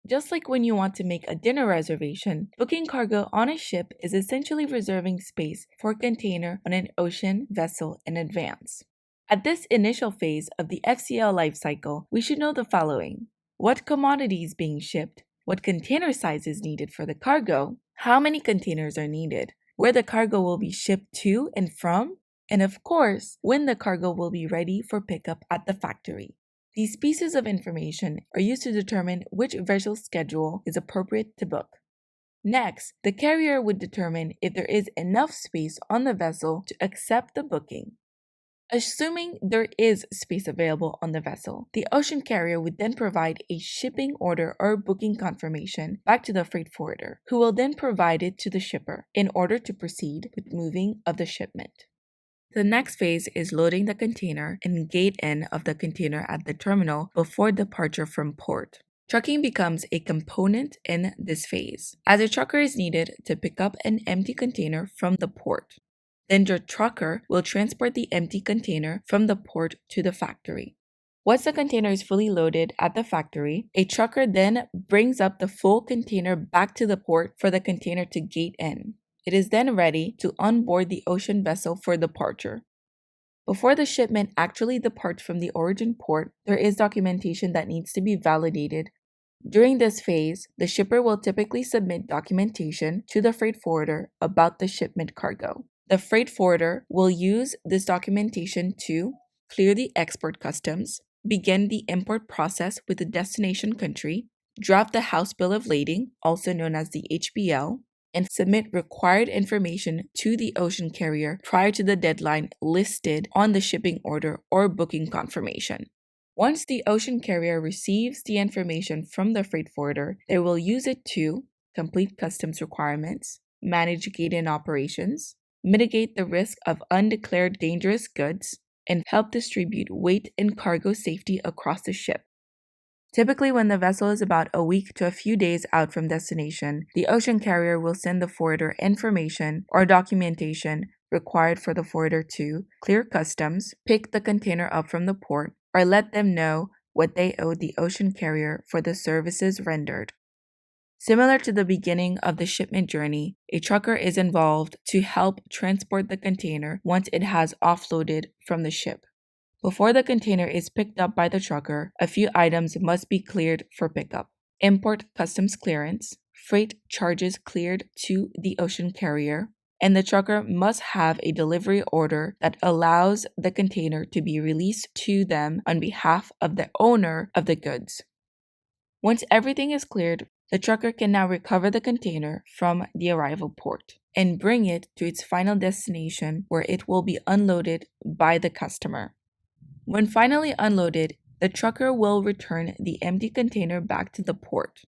Just like when you want to make a dinner reservation, booking cargo on a ship is essentially reserving space for a container on an ocean vessel in advance. At this initial phase of the FCL life cycle, we should know the following: what commodity is being shipped, what container size is needed for the cargo, how many containers are needed, where the cargo will be shipped to and from, and of course, when the cargo will be ready for pickup at the factory. These pieces of information are used to determine which vessel schedule is appropriate to book. Next, the carrier would determine if there is enough space on the vessel to accept the booking. Assuming there is space available on the vessel, the ocean carrier would then provide a shipping order or booking confirmation back to the freight forwarder, who will then provide it to the shipper in order to proceed with moving of the shipment. The next phase is loading the container and gate in of the container at the terminal before departure from port. Trucking becomes a component in this phase, as a trucker is needed to pick up an empty container from the port. Then the trucker will transport the empty container from the port to the factory. Once the container is fully loaded at the factory, a trucker then brings up the full container back to the port for the container to gate in. It is then ready to onboard the ocean vessel for departure. Before the shipment actually departs from the origin port, there is documentation that needs to be validated. During this phase, the shipper will typically submit documentation to the freight forwarder about the shipment cargo. The freight forwarder will use this documentation to clear the export customs, begin the import process with the destination country, draft the house bill of lading, also known as the HBL, and submit required information to the ocean carrier prior to the deadline listed on the shipping order or booking confirmation. Once the ocean carrier receives the information from the freight forwarder, they will use it to complete customs requirements, manage gate-in operations, mitigate the risk of undeclared dangerous goods, and help distribute weight and cargo safety across the ship. Typically, when the vessel is about a week to a few days out from destination, the ocean carrier will send the forwarder information or documentation required for the forwarder to clear customs, pick the container up from the port, or let them know what they owe the ocean carrier for the services rendered. Similar to the beginning of the shipment journey, a trucker is involved to help transport the container once it has offloaded from the ship. Before the container is picked up by the trucker, a few items must be cleared for pickup: import customs clearance, freight charges cleared to the ocean carrier, and the trucker must have a delivery order that allows the container to be released to them on behalf of the owner of the goods. Once everything is cleared, the trucker can now recover the container from the arrival port and bring it to its final destination, where it will be unloaded by the customer. When finally unloaded, the trucker will return the empty container back to the port.